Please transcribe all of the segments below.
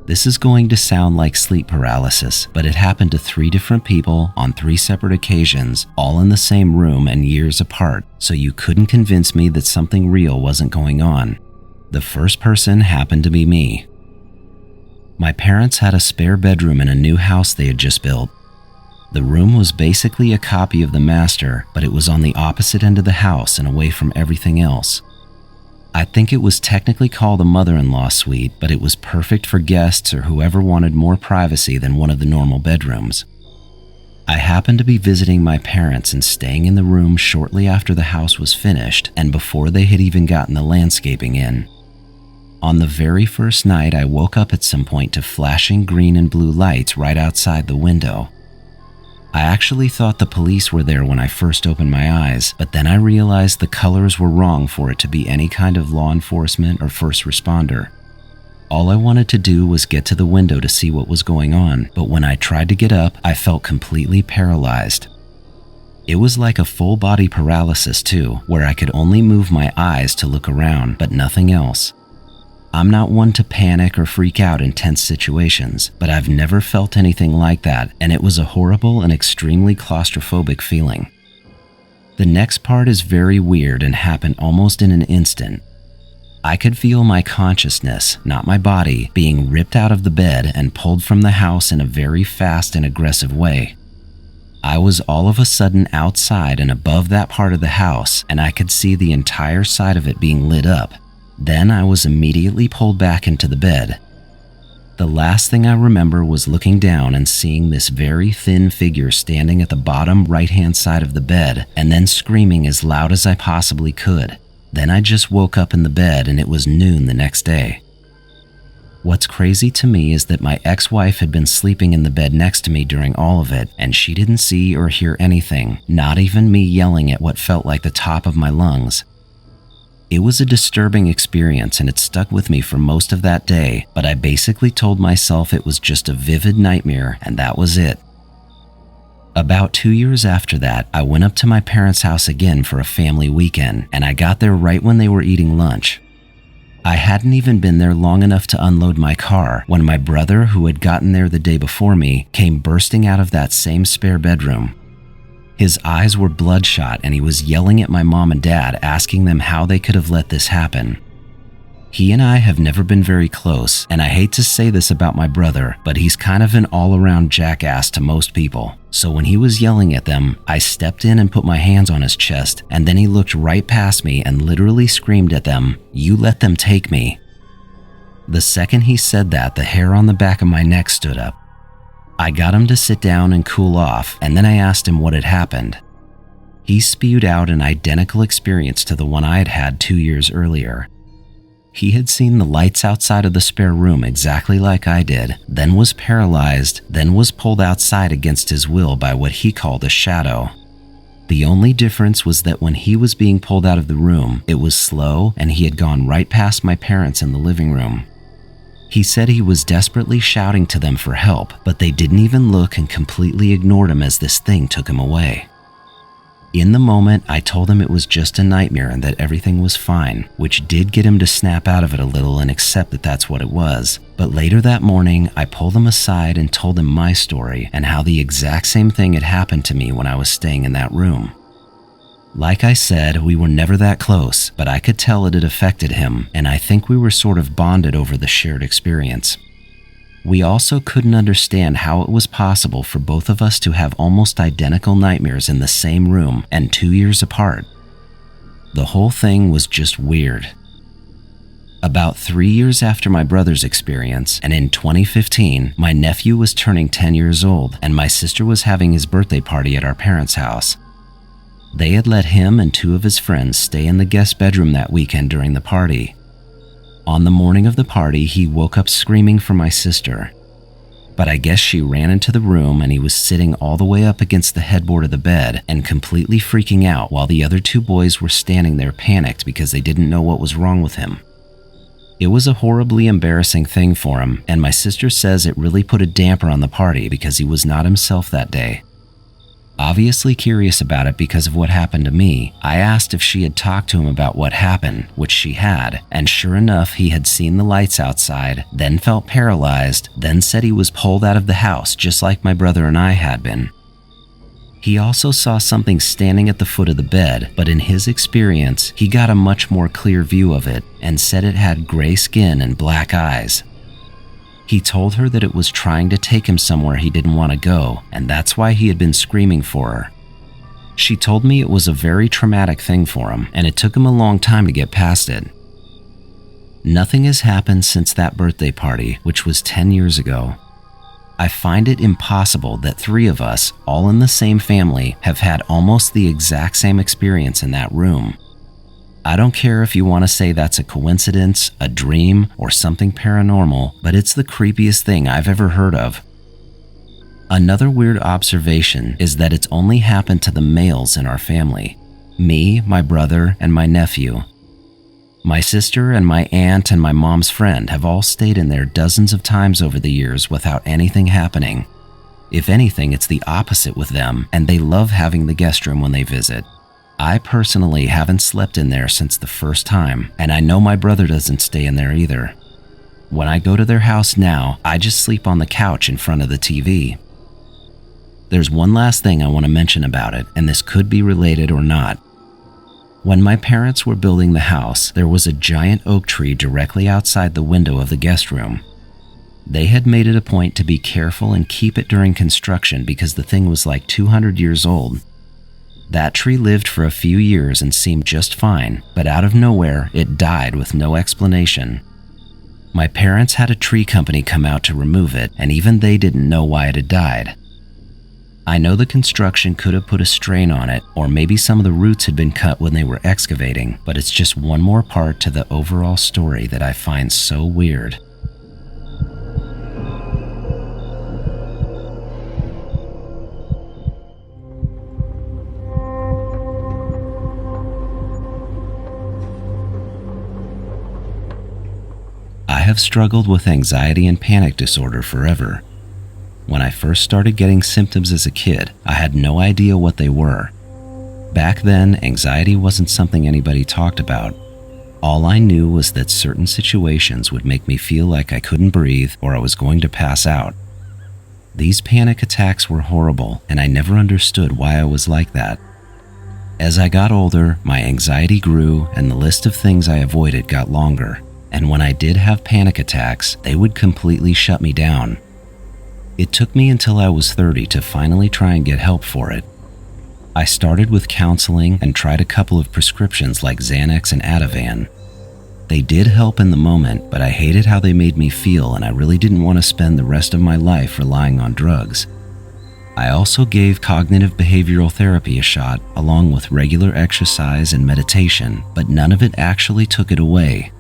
This is going to sound like sleep paralysis, but it happened to 3 different people on 3 separate occasions, all in the same room and years apart, so you couldn't convince me that something real wasn't going on. The first person happened to be me. My parents had a spare bedroom in a new house they had just built. The room was basically a copy of the master, but it was on the opposite end of the house and away from everything else. I think it was technically called a mother-in-law suite, but it was perfect for guests or whoever wanted more privacy than one of the normal bedrooms. I happened to be visiting my parents and staying in the room shortly after the house was finished and before they had even gotten the landscaping in. On the very first night, I woke up at some point to flashing green and blue lights right outside the window. I actually thought the police were there when I first opened my eyes, but then I realized the colors were wrong for it to be any kind of law enforcement or first responder. All I wanted to do was get to the window to see what was going on, but when I tried to get up, I felt completely paralyzed. It was like a full body paralysis too, where I could only move my eyes to look around, but nothing else. I'm not one to panic or freak out in tense situations, but I've never felt anything like that, and it was a horrible and extremely claustrophobic feeling. The next part is very weird and happened almost in an instant. I could feel my consciousness, not my body, being ripped out of the bed and pulled from the house in a very fast and aggressive way. I was all of a sudden outside and above that part of the house, and I could see the entire side of it being lit up. Then I was immediately pulled back into the bed. The last thing I remember was looking down and seeing this very thin figure standing at the bottom right-hand side of the bed and then screaming as loud as I possibly could. Then I just woke up in the bed and it was noon the next day. What's crazy to me is that my ex-wife had been sleeping in the bed next to me during all of it, and she didn't see or hear anything, not even me yelling at what felt like the top of my lungs. It was a disturbing experience and it stuck with me for most of that day, but I basically told myself it was just a vivid nightmare and that was it. About 2 years after that, I went up to my parents' house again for a family weekend, and I got there right when they were eating lunch. I hadn't even been there long enough to unload my car when my brother, who had gotten there the day before me, came bursting out of that same spare bedroom. His eyes were bloodshot and he was yelling at my mom and dad, asking them how they could have let this happen. He and I have never been very close, and I hate to say this about my brother, but he's kind of an all-around jackass to most people. So when he was yelling at them, I stepped in and put my hands on his chest, and then he looked right past me and literally screamed at them, "You let them take me." The second he said that, the hair on the back of my neck stood up. I got him to sit down and cool off, and then I asked him what had happened. He spewed out an identical experience to the one I had had 2 years earlier. He had seen the lights outside of the spare room exactly like I did, then was paralyzed, then was pulled outside against his will by what he called a shadow. The only difference was that when he was being pulled out of the room, it was slow and he had gone right past my parents in the living room. He said he was desperately shouting to them for help, but they didn't even look and completely ignored him as this thing took him away. In the moment, I told him it was just a nightmare and that everything was fine, which did get him to snap out of it a little and accept that that's what it was. But later that morning, I pulled him aside and told him my story and how the exact same thing had happened to me when I was staying in that room. Like I said, we were never that close, but I could tell it had affected him, and I think we were sort of bonded over the shared experience. We also couldn't understand how it was possible for both of us to have almost identical nightmares in the same room and 2 years apart. The whole thing was just weird. About 3 years after my brother's experience, and in 2015, my nephew was turning 10 years old, and my sister was having his birthday party at our parents' house. They had let him and 2 of his friends stay in the guest bedroom that weekend during the party. On the morning of the party, he woke up screaming for my sister. But I guess she ran into the room and he was sitting all the way up against the headboard of the bed and completely freaking out while the other 2 boys were standing there panicked because they didn't know what was wrong with him. It was a horribly embarrassing thing for him, and my sister says it really put a damper on the party because he was not himself that day. Obviously curious about it because of what happened to me, I asked if she had talked to him about what happened, which she had, and sure enough, he had seen the lights outside, then felt paralyzed, then said he was pulled out of the house just like my brother and I had been. He also saw something standing at the foot of the bed, but in his experience, he got a much more clear view of it and said it had gray skin and black eyes. He told her that it was trying to take him somewhere he didn't want to go, and that's why he had been screaming for her. She told me it was a very traumatic thing for him, and it took him a long time to get past it. Nothing has happened since that birthday party, which was 10 years ago. I find it impossible that 3 of us, all in the same family, have had almost the exact same experience in that room. I don't care if you want to say that's a coincidence, a dream, or something paranormal, but it's the creepiest thing I've ever heard of. Another weird observation is that it's only happened to the males in our family. Me, my brother, and my nephew. My sister and my aunt and my mom's friend have all stayed in there dozens of times over the years without anything happening. If anything, it's the opposite with them, and they love having the guest room when they visit. I personally haven't slept in there since the first time, and I know my brother doesn't stay in there either. When I go to their house now, I just sleep on the couch in front of the TV. There's one last thing I want to mention about it, and this could be related or not. When my parents were building the house, there was a giant oak tree directly outside the window of the guest room. They had made it a point to be careful and keep it during construction because the thing was like 200 years old. That tree lived for a few years and seemed just fine, but out of nowhere, it died with no explanation. My parents had a tree company come out to remove it, and even they didn't know why it had died. I know the construction could have put a strain on it, or maybe some of the roots had been cut when they were excavating, but it's just one more part to the overall story that I find so weird. I have struggled with anxiety and panic disorder forever. When I first started getting symptoms as a kid, I had no idea what they were. Back then, anxiety wasn't something anybody talked about. All I knew was that certain situations would make me feel like I couldn't breathe or I was going to pass out. These panic attacks were horrible, and I never understood why I was like that. As I got older, my anxiety grew and the list of things I avoided got longer. And when I did have panic attacks, they would completely shut me down. It took me until I was 30 to finally try and get help for it. I started with counseling and tried a couple of prescriptions like Xanax and Ativan. They did help in the moment, but I hated how they made me feel and I really didn't want to spend the rest of my life relying on drugs. I also gave cognitive behavioral therapy a shot along with regular exercise and meditation, but none of it actually took it away.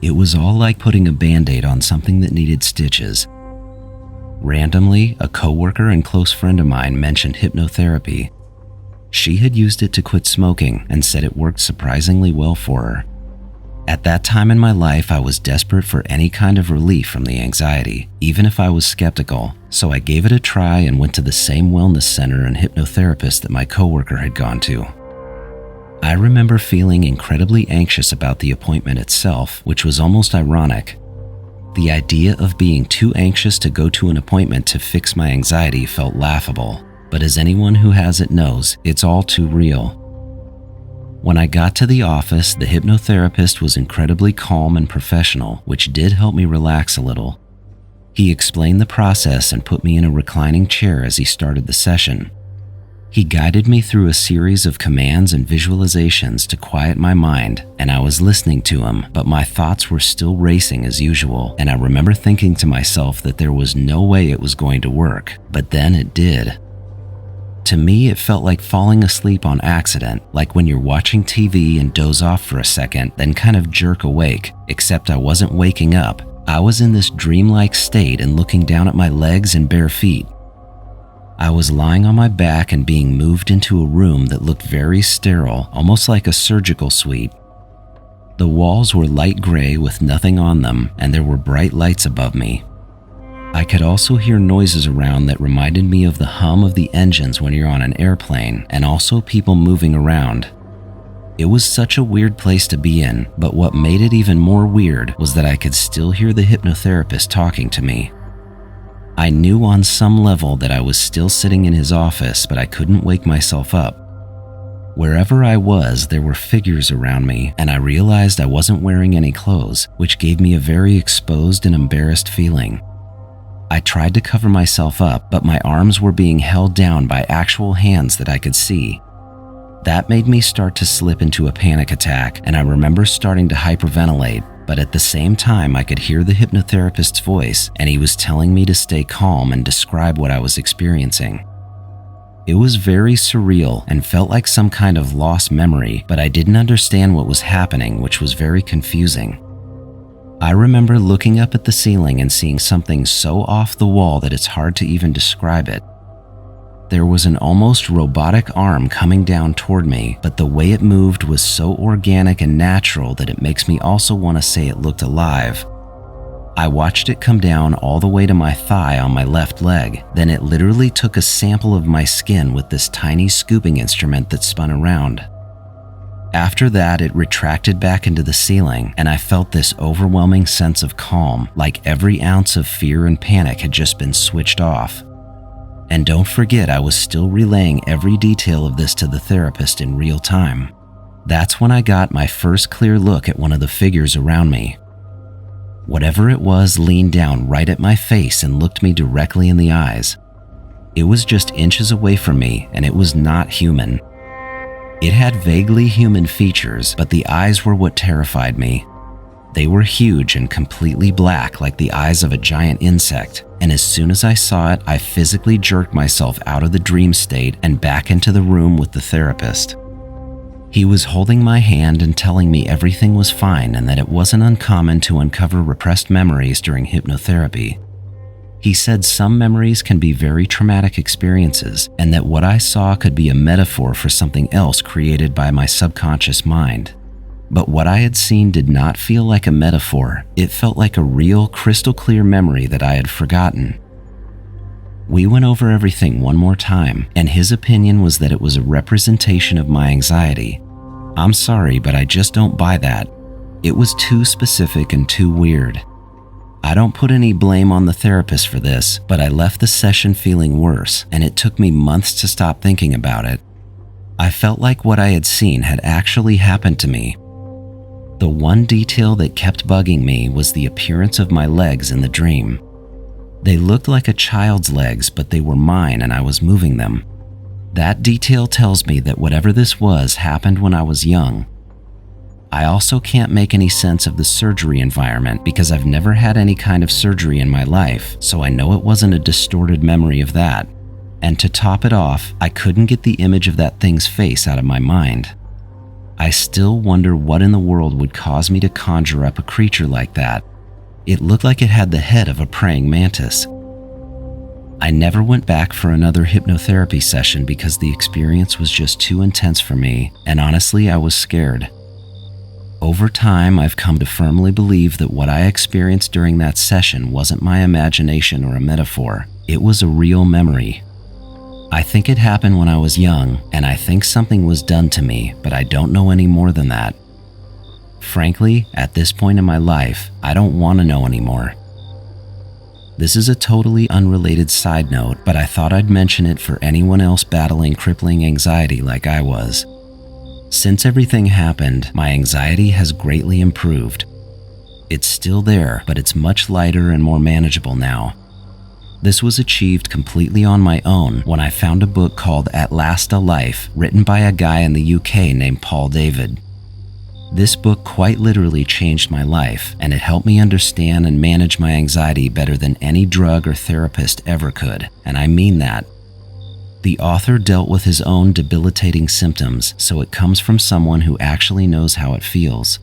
It was all like putting a Band-Aid on something that needed stitches. Randomly, a coworker and close friend of mine mentioned hypnotherapy. She had used it to quit smoking and said it worked surprisingly well for her. At that time in my life, I was desperate for any kind of relief from the anxiety, even if I was skeptical, so I gave it a try and went to the same wellness center and hypnotherapist that my coworker had gone to. I remember feeling incredibly anxious about the appointment itself, which was almost ironic. The idea of being too anxious to go to an appointment to fix my anxiety felt laughable, but as anyone who has it knows, it's all too real. When I got to the office, the hypnotherapist was incredibly calm and professional, which did help me relax a little. He explained the process and put me in a reclining chair as he started the session. He guided me through a series of commands and visualizations to quiet my mind, and I was listening to him, but my thoughts were still racing as usual, and I remember thinking to myself that there was no way it was going to work, but then it did. To me, it felt like falling asleep on accident, like when you're watching TV and doze off for a second, then kind of jerk awake, except I wasn't waking up. I was in this dreamlike state and looking down at my legs and bare feet. I was lying on my back and being moved into a room that looked very sterile, almost like a surgical suite. The walls were light gray with nothing on them, and there were bright lights above me. I could also hear noises around that reminded me of the hum of the engines when you're on an airplane, and also people moving around. It was such a weird place to be in, but what made it even more weird was that I could still hear the hypnotherapist talking to me. I knew on some level that I was still sitting in his office, but I couldn't wake myself up. Wherever I was, there were figures around me, and I realized I wasn't wearing any clothes, which gave me a very exposed and embarrassed feeling. I tried to cover myself up, but my arms were being held down by actual hands that I could see. That made me start to slip into a panic attack, and I remember starting to hyperventilate, but at the same time I could hear the hypnotherapist's voice, and he was telling me to stay calm and describe what I was experiencing. It was very surreal and felt like some kind of lost memory, but I didn't understand what was happening, which was very confusing. I remember looking up at the ceiling and seeing something so off the wall that it's hard to even describe it. There was an almost robotic arm coming down toward me, but the way it moved was so organic and natural that it makes me also want to say it looked alive. I watched it come down all the way to my thigh on my left leg, then it literally took a sample of my skin with this tiny scooping instrument that spun around. After that, it retracted back into the ceiling, and I felt this overwhelming sense of calm, like every ounce of fear and panic had just been switched off. And don't forget, I was still relaying every detail of this to the therapist in real time. That's when I got my first clear look at one of the figures around me. Whatever it was leaned down right at my face and looked me directly in the eyes. It was just inches away from me, and it was not human. It had vaguely human features, but the eyes were what terrified me. They were huge and completely black, like the eyes of a giant insect, and as soon as I saw it, I physically jerked myself out of the dream state and back into the room with the therapist. He was holding my hand and telling me everything was fine and that it wasn't uncommon to uncover repressed memories during hypnotherapy. He said some memories can be very traumatic experiences, and that what I saw could be a metaphor for something else created by my subconscious mind. But what I had seen did not feel like a metaphor. It felt like a real, crystal clear memory that I had forgotten. We went over everything one more time, and his opinion was that it was a representation of my anxiety. I'm sorry, but I just don't buy that. It was too specific and too weird. I don't put any blame on the therapist for this, but I left the session feeling worse, and it took me months to stop thinking about it. I felt like what I had seen had actually happened to me. The one detail that kept bugging me was the appearance of my legs in the dream. They looked like a child's legs, but they were mine and I was moving them. That detail tells me that whatever this was happened when I was young. I also can't make any sense of the surgery environment because I've never had any kind of surgery in my life, so I know it wasn't a distorted memory of that. And to top it off, I couldn't get the image of that thing's face out of my mind. I still wonder what in the world would cause me to conjure up a creature like that. It looked like it had the head of a praying mantis. I never went back for another hypnotherapy session because the experience was just too intense for me, and honestly, I was scared. Over time, I've come to firmly believe that what I experienced during that session wasn't my imagination or a metaphor. It was a real memory. I think it happened when I was young, and I think something was done to me, but I don't know any more than that. Frankly, at this point in my life, I don't want to know anymore. This is a totally unrelated side note, but I thought I'd mention it for anyone else battling crippling anxiety like I was. Since everything happened, my anxiety has greatly improved. It's still there, but it's much lighter and more manageable now. This was achieved completely on my own when I found a book called At Last a Life, written by a guy in the UK named Paul David. This book quite literally changed my life, and it helped me understand and manage my anxiety better than any drug or therapist ever could, and I mean that. The author dealt with his own debilitating symptoms, so it comes from someone who actually knows how it feels.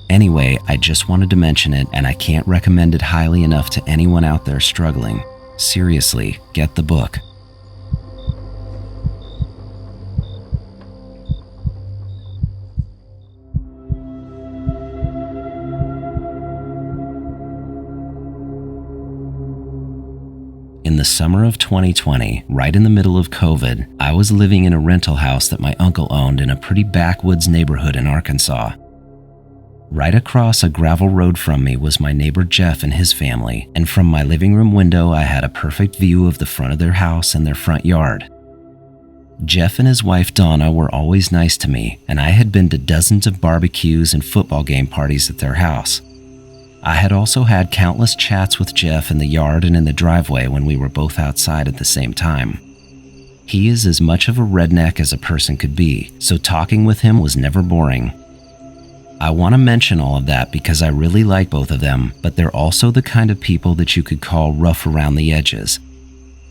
Anyway, I just wanted to mention it, and I can't recommend it highly enough to anyone out there struggling. Seriously, get the book. In the summer of 2020, right in the middle of COVID, I was living in a rental house that my uncle owned in a pretty backwoods neighborhood in Arkansas. Right across a gravel road from me was my neighbor Jeff and his family, and from my living room window I had a perfect view of the front of their house and their front yard. Jeff and his wife Donna were always nice to me, and I had been to dozens of barbecues and football game parties at their house. I had also had countless chats with Jeff in the yard and in the driveway when we were both outside at the same time. He is as much of a redneck as a person could be, so talking with him was never boring. I want to mention all of that because I really like both of them, but they're also the kind of people that you could call rough around the edges.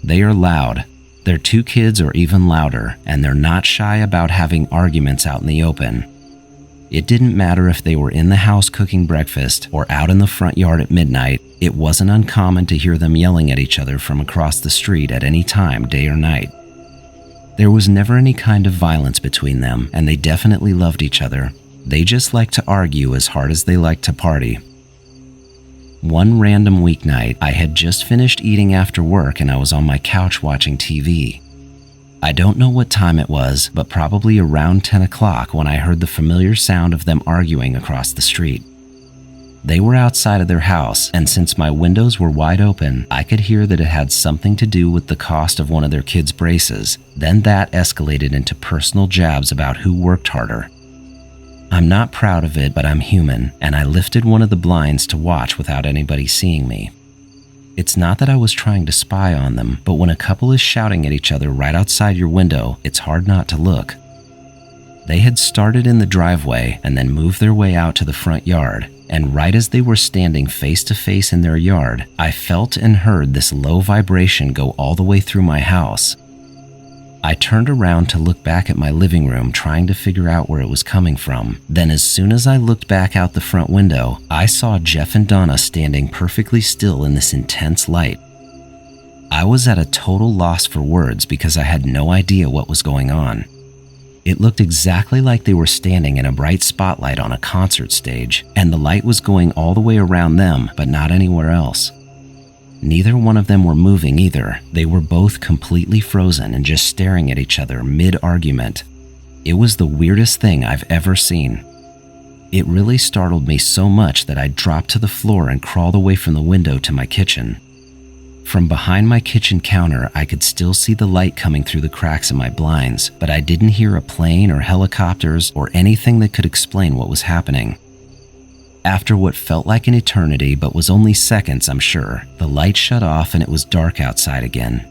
They are loud. Their 2 kids are even louder, and they're not shy about having arguments out in the open. It didn't matter if they were in the house cooking breakfast or out in the front yard at midnight, it wasn't uncommon to hear them yelling at each other from across the street at any time, day or night. There was never any kind of violence between them, and they definitely loved each other. They just liked to argue as hard as they liked to party. One random weeknight, I had just finished eating after work and I was on my couch watching TV. I don't know what time it was, but probably around 10 o'clock when I heard the familiar sound of them arguing across the street. They were outside of their house, and since my windows were wide open, I could hear that it had something to do with the cost of one of their kids' braces. Then that escalated into personal jabs about who worked harder. I'm not proud of it, but I'm human, and I lifted one of the blinds to watch without anybody seeing me. It's not that I was trying to spy on them, but when a couple is shouting at each other right outside your window, it's hard not to look. They had started in the driveway and then moved their way out to the front yard, and right as they were standing face to face in their yard, I felt and heard this low vibration go all the way through my house. I turned around to look back at my living room, trying to figure out where it was coming from. Then as soon as I looked back out the front window, I saw Jeff and Donna standing perfectly still in this intense light. I was at a total loss for words because I had no idea what was going on. It looked exactly like they were standing in a bright spotlight on a concert stage, and the light was going all the way around them, but not anywhere else. Neither one of them were moving either. They were both completely frozen and just staring at each other mid-argument. It was the weirdest thing I've ever seen. It really startled me so much that I dropped to the floor and crawled away from the window to my kitchen. From behind my kitchen counter, I could still see the light coming through the cracks in my blinds, but I didn't hear a plane or helicopters or anything that could explain what was happening. After what felt like an eternity, but was only seconds, I'm sure, the light shut off and it was dark outside again.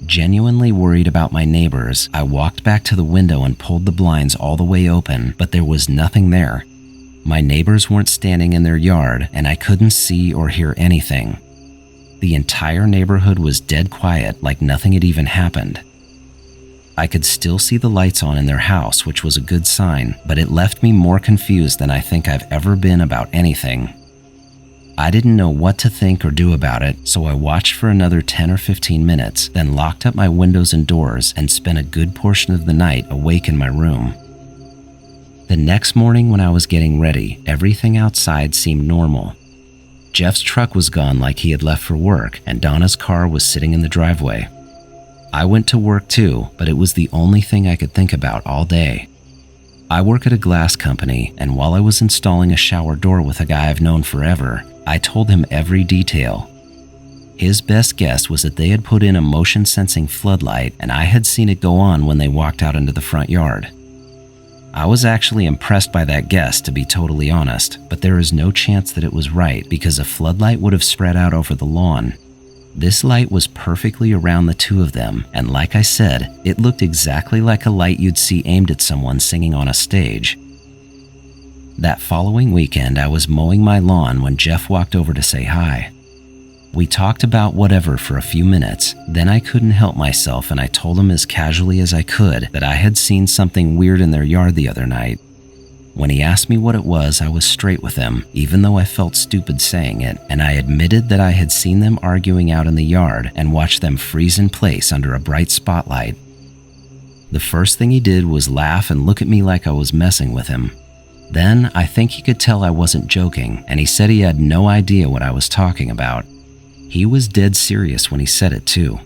Genuinely worried about my neighbors, I walked back to the window and pulled the blinds all the way open, but there was nothing there. My neighbors weren't standing in their yard, and I couldn't see or hear anything. The entire neighborhood was dead quiet, like nothing had even happened. I could still see the lights on in their house, which was a good sign, but it left me more confused than I think I've ever been about anything. I didn't know what to think or do about it, so I watched for another 10 or 15 minutes, then locked up my windows and doors and spent a good portion of the night awake in my room. The next morning when I was getting ready, everything outside seemed normal. Jeff's truck was gone like he had left for work, and Donna's car was sitting in the driveway. I went to work too, but it was the only thing I could think about all day. I work at a glass company, and while I was installing a shower door with a guy I've known forever, I told him every detail. His best guess was that they had put in a motion-sensing floodlight, and I had seen it go on when they walked out into the front yard. I was actually impressed by that guess, to be totally honest, but there is no chance that it was right because a floodlight would have spread out over the lawn. This light was perfectly around the two of them, and like I said, it looked exactly like a light you'd see aimed at someone singing on a stage. That following weekend, I was mowing my lawn when Jeff walked over to say hi. We talked about whatever for a few minutes, then I couldn't help myself and I told him as casually as I could that I had seen something weird in their yard the other night. When he asked me what it was, I was straight with him, even though I felt stupid saying it, and I admitted that I had seen them arguing out in the yard and watched them freeze in place under a bright spotlight. The first thing he did was laugh and look at me like I was messing with him. Then I think he could tell I wasn't joking, and he said he had no idea what I was talking about. He was dead serious when he said it too.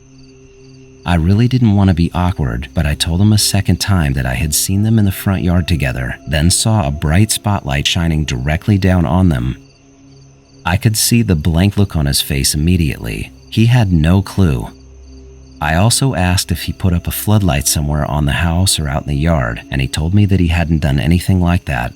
I really didn't want to be awkward, but I told him a second time that I had seen them in the front yard together, then saw a bright spotlight shining directly down on them. I could see the blank look on his face immediately. He had no clue. I also asked if he put up a floodlight somewhere on the house or out in the yard, and he told me that he hadn't done anything like that.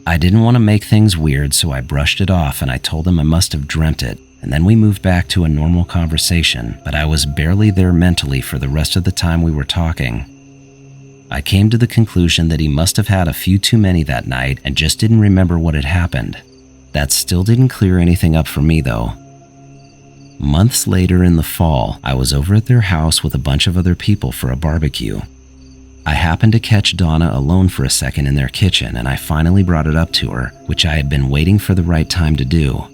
I didn't want to make things weird, so I brushed it off and I told him I must have dreamt it, and then we moved back to a normal conversation, but I was barely there mentally for the rest of the time we were talking. I came to the conclusion that he must have had a few too many that night and just didn't remember what had happened. That still didn't clear anything up for me though. Months later in the fall, I was over at their house with a bunch of other people for a barbecue. I happened to catch Donna alone for a second in their kitchen, and I finally brought it up to her, which I had been waiting for the right time to do.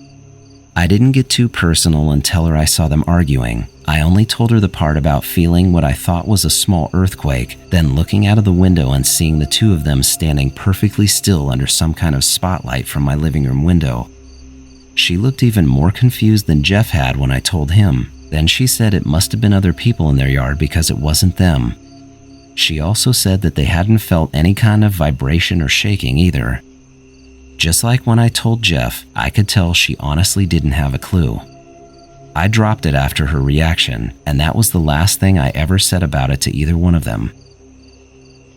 I didn't get too personal and tell her I saw them arguing. I only told her the part about feeling what I thought was a small earthquake, then looking out of the window and seeing the two of them standing perfectly still under some kind of spotlight from my living room window. She looked even more confused than Jeff had when I told him. Then she said it must have been other people in their yard because it wasn't them. She also said that they hadn't felt any kind of vibration or shaking either. Just like when I told Jeff, I could tell she honestly didn't have a clue. I dropped it after her reaction, and that was the last thing I ever said about it to either one of them.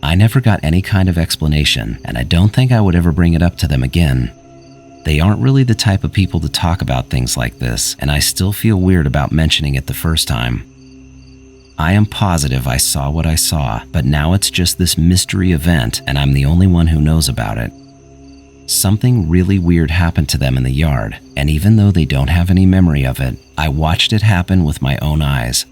I never got any kind of explanation, and I don't think I would ever bring it up to them again. They aren't really the type of people to talk about things like this, and I still feel weird about mentioning it the first time. I am positive I saw what I saw, but now it's just this mystery event and I'm the only one who knows about it. Something really weird happened to them in the yard, and even though they don't have any memory of it, I watched it happen with my own eyes.